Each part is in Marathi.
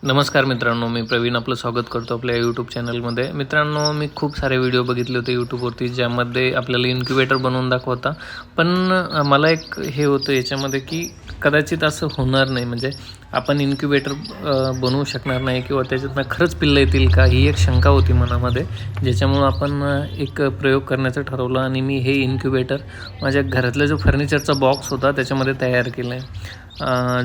नमस्कार मित्रांनो, मी प्रवीण आपलं स्वागत करतो आपल्या यूट्यूब चॅनलमध्ये. मित्रांनो, मी खूप सारे व्हिडिओ बघितले होते यूट्यूबवरती ज्यामध्ये आपल्याला इन्क्युबेटर बनवून दाखवता. पण मला एक हे होतं याच्यामध्ये की कदाचित असं होणार नाही, म्हणजे आपण इन्क्युबेटर बनवू शकणार नाही किंवा त्याच्यातनं खरंच पिल्लं येतील का, ही एक शंका होती मनामध्ये. ज्याच्यामुळं आपण एक प्रयोग करण्याचं ठरवलं आणि मी हे इन्क्युबेटर माझ्या घरातला जो फर्निचरचा बॉक्स होता त्याच्यामध्ये तयार केलं आहे.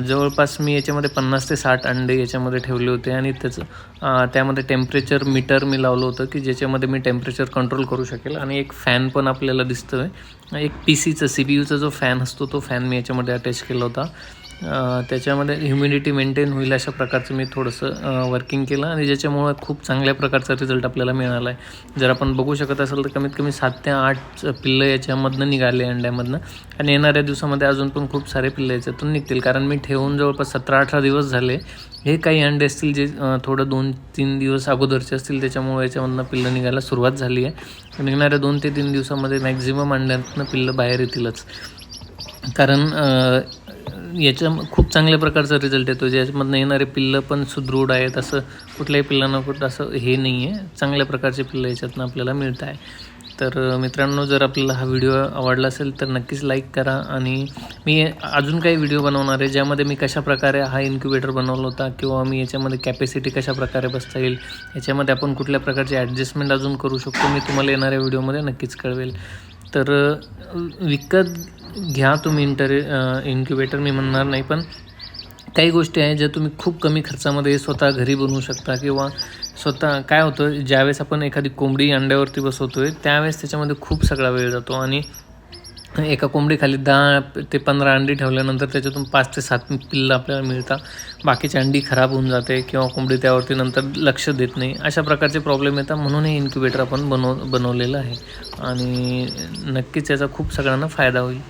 जवळपास मी याच्यामध्ये 50 ते 60 अंडे याच्यामध्ये ठेवले होते आणि त्यामध्ये टेम्परेचर मीटर मी लावलं होतं की ज्याच्यामध्ये मी टेम्परेचर कंट्रोल करू शकेल. आणि एक फॅन पण आपल्याला दिसतो आहे. एक PCचा CPU जो फॅन असतो तो फॅन मी याच्यामध्ये अटॅच केला होता. त्याच्यामध्ये ह्युमिडिटी मेंटेन होईल अशा प्रकारचं मी थोडंसं वर्किंग केलं आणि ज्याच्यामुळं खूप चांगल्या प्रकारचा रिझल्ट आपल्याला मिळाला आहे. जर आपण बघू शकत असेल तर कमीत कमी 7 ते 8 पिल्लं याच्यामधनं निघाले अंड्यामधनं आणि येणाऱ्या दिवसामध्ये अजून पण खूप सारे पिल्लं याच्यातून निघतील. कारण मी ठेवून जवळपास 17-18 दिवस झाले. हे काही अंडे असतील जे थोडं 2-3 दिवस अगोदरचे असतील, त्याच्यामुळे याच्यामधनं पिल्लं निघायला सुरुवात झाली आहे. निघणाऱ्या 2 ते 3 दिवसामध्ये मॅक्झिमम अंड्यातनं पिल्लं बाहेर येतीलच. कारण याच्या खूप चांगल्या प्रकारचा रिझल्ट येतो. ज्याच्यामधनं येणारे पिल्लं पण सुदृढ आहेत, असं कुठल्याही पिल्लांना कुठं असं हे नाही आहे. चांगल्या प्रकारचे पिल्लं याच्यातनं आपल्याला मिळत आहे. तर मित्रांनो, जर आपल्याला हा व्हिडिओ आवडला असेल तर नक्कीच लाईक करा. आणि मी अजून काही व्हिडिओ बनवणार आहे ज्यामध्ये मी कशाप्रकारे हा इन्क्युबेटर बनवला होता किंवा मी याच्यामध्ये कॅपॅसिटी कशाप्रकारे बसता येईल, याच्यामध्ये आपण कुठल्या प्रकारचे ॲडजस्टमेंट अजून करू शकतो, मी तुम्हाला येणाऱ्या व्हिडिओमध्ये नक्कीच कळवेल. तर विकत घ्या तुम्ही इन्क्युबेटर मी म्हणणार नाही, पण काही गोष्टी आहेत ज्या तुम्ही खूप कमी खर्चामध्ये स्वतः घरी बनवू शकता. किंवा स्वतः काय होतं, ज्यावेळेस आपण एखादी कोंबडी अंड्यावरती बसवतो आहे त्यावेळेस त्याच्यामध्ये खूप सगळा वेळ जातो आणि एका कोंबडीखाली 10 ते 15 अंडी ठेवल्यानंतर त्याच्यातून 5 ते 7 पिल्लं आपल्याला मिळतात. बाकीची अंडी खराब होऊन जाते किंवा कोंबडी त्यावरती नंतर लक्ष देत नाही, अशा प्रकारचे प्रॉब्लेम येतात. म्हणून हे इन्क्युबेटर आपण बनवलेलं आहे आणि नक्कीच याचा खूप सगळ्यांना फायदा होईल.